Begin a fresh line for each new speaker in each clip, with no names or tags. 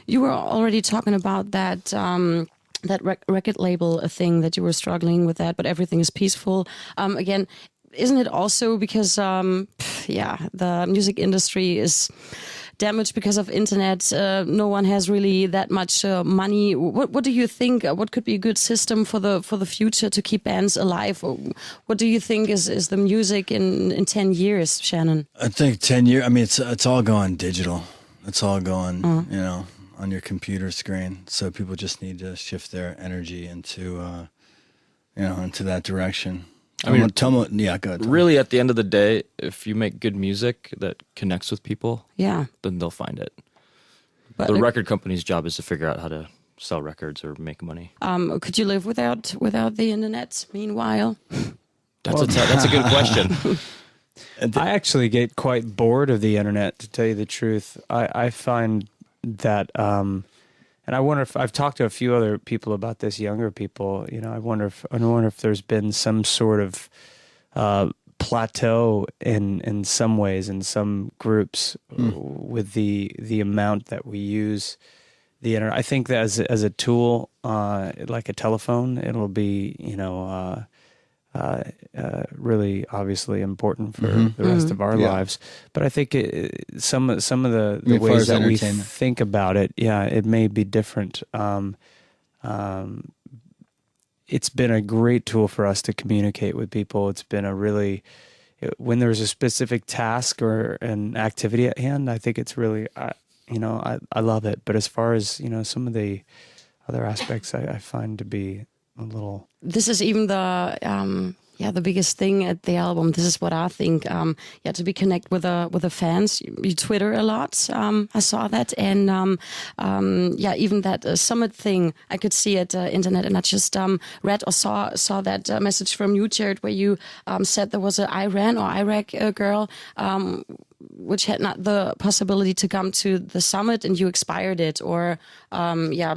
You were already talking about that. That record label thing that you were struggling with that, but everything is peaceful. Again, isn't it also because, the music industry is damaged because of internet? No one has really that much money. What do you think? What could be a good system for the future to keep bands alive? Or what do you think is the music in 10 years, Shannon?
I think 10 years. I mean, it's all going digital. It's all going, on your computer screen. So people just need to shift their energy into that direction.
I mean,
go ahead.
Really, at the end of the day, if you make good music that connects with people, then they'll find it. But the record company's job is to figure out how to sell records or make money.
Could you live without the internet? Meanwhile,
that's a good question.
I actually get quite bored of the internet, to tell you the truth. I find that, and I wonder if I've talked to a few other people about this, younger people. I wonder if there's been some sort of plateau in some ways, in some groups, with the amount that we use the internet. I think that as a tool, like a telephone, it'll be really obviously important for the rest of our lives. But I think some of the ways that we think about it, it may be different. It's been a great tool for us to communicate with people. It's been when there's a specific task or an activity at hand, I think it's really, I love it. But as far as, some of the other aspects, I find to be a little.
This is even the biggest thing at the album. This is what I think. To be connect with the fans. You Twitter a lot. I saw that, and even that summit thing. I could see at internet, and I just read or saw that message from you, Jared, where you said there was an Iran or Iraq girl. Which had not the possibility to come to the summit, and you expired it, or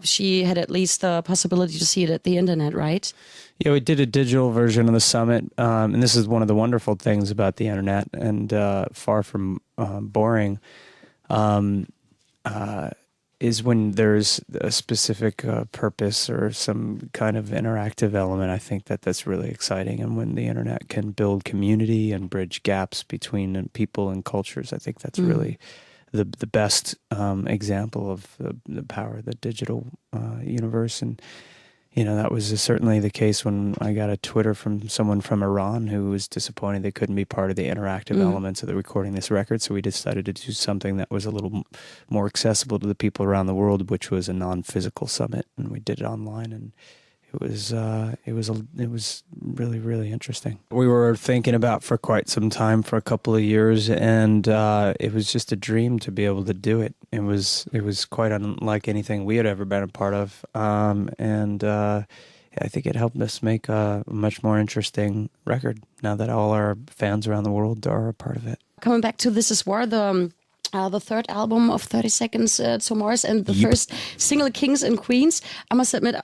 she had at least the possibility to see it at the internet, right?
Yeah, we did a digital version of the summit, and this is one of the wonderful things about the internet, and far from boring, is when there's a specific purpose or some kind of interactive element. I think that's really exciting. And when the internet can build community and bridge gaps between people and cultures, I think that's really the best example of the power of the digital universe. And that was certainly the case when I got a Twitter from someone from Iran who was disappointed they couldn't be part of the interactive elements of the recording this record. So we decided to do something that was a little more accessible to the people around the world, which was a non-physical summit, and we did it online, and it was really, really interesting. We were thinking about for quite some time, for a couple of years, and it was just a dream to be able to do it. It was quite unlike anything we had ever been a part of, and I think it helped us make a much more interesting record now that all our fans around the world are a part of it.
Coming back to This Is War, the third album of 30 Seconds to Mars, and the first single, Kings and Queens. I must admit,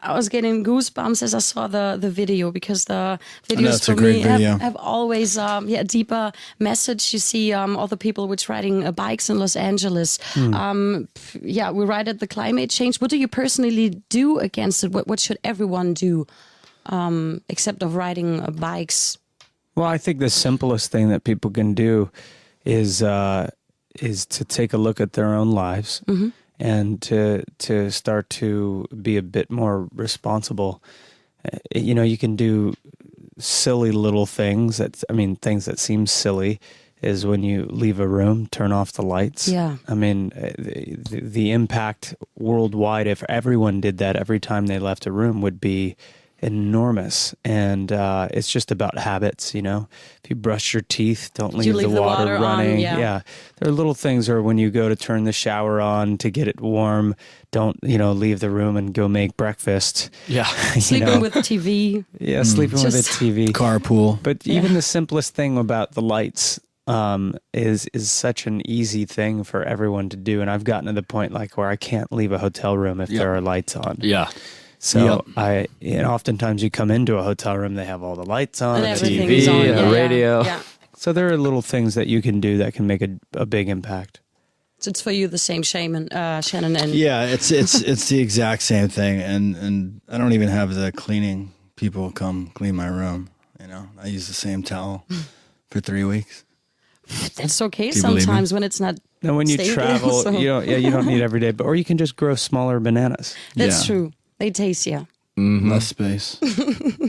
I was getting goosebumps as I saw the video, because the videos for me have always a deeper message. You see all the people which riding bikes in Los Angeles. We ride at the climate change. What do you personally do against it? What should everyone do except of riding bikes?
Well, I think the simplest thing that people can do is to take a look at their own lives. And to start to be a bit more responsible. You can do silly little things. Things that seem silly is when you leave a room, turn off the lights.
Yeah.
I mean, the impact worldwide, if everyone did that every time they left a room, would be enormous. And it's just about habits, If you brush your teeth, don't leave the water running. Yeah. There are little things, or when you go to turn the shower on to get it warm, don't, leave the room and go make breakfast.
Yeah.
Sleeping with the TV.
Yeah, sleeping with the TV.
Carpool.
But even the simplest thing about the lights is such an easy thing for everyone to do. And I've gotten to the point where I can't leave a hotel room if there are lights on.
Yeah.
So oftentimes you come into a hotel room, they have all the lights on,
and
a
TV,
a radio.
Yeah.
So there are little things that you can do that can make a big impact.
So it's for you the same, Shannon. And
yeah, it's the exact same thing, and I don't even have the cleaning people come clean my room. You know, I use the same towel for 3 weeks.
That's okay sometimes when it's not.
Now, when you travel, so. you don't need every day, or you can just grow smaller bananas.
That's true. They tastier.
Mm-hmm. Less space.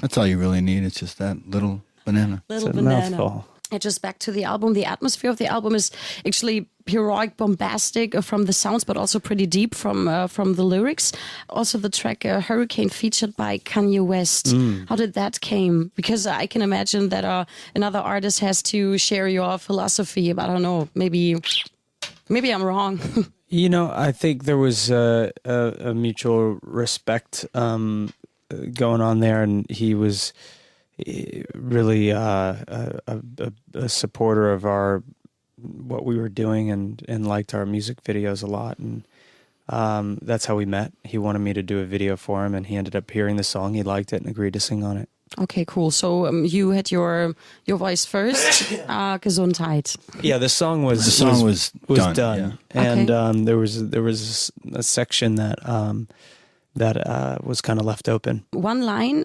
That's all you really need. It's just that little banana.
Little banana.
Mouthful.
And just back to the album. The atmosphere of the album is actually heroic, bombastic from the sounds, but also pretty deep from the lyrics. Also, the track "Hurricane" featured by Kanye West. How did that came? Because I can imagine that another artist has to share your philosophy. But I don't know. Maybe I'm wrong.
You know, I think there was a mutual respect going on there, and he was really a supporter of what we were doing and liked our music videos a lot, and that's how we met. He wanted me to do a video for him, and he ended up hearing the song. He liked it and agreed to sing on it.
Okay, cool. So you had your voice first. Gesundheit.
Yeah, the song was done.
Yeah.
And
Okay.
there was a section that was kind of left open.
One line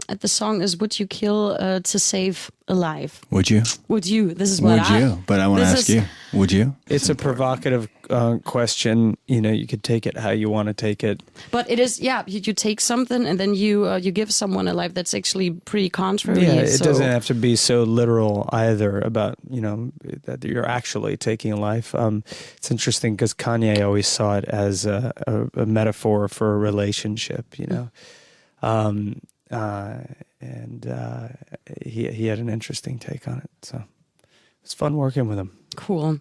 at the song is, "Would you kill to save a life?"
Would you?
Would you? This is what
Would you? But I want to ask you. Would you?
It's a provocative question. You know, you could take it how you want to take it.
But it is, yeah. You take something and then you give someone a life that's actually pretty contrary.
Yeah, it
so.
doesn't have to be so literal either about, you know, that you're actually taking a life. It's interesting because Kanye always saw it as a metaphor for a relationship, you know. He had an interesting take on it. So it's fun working with him.
Cool.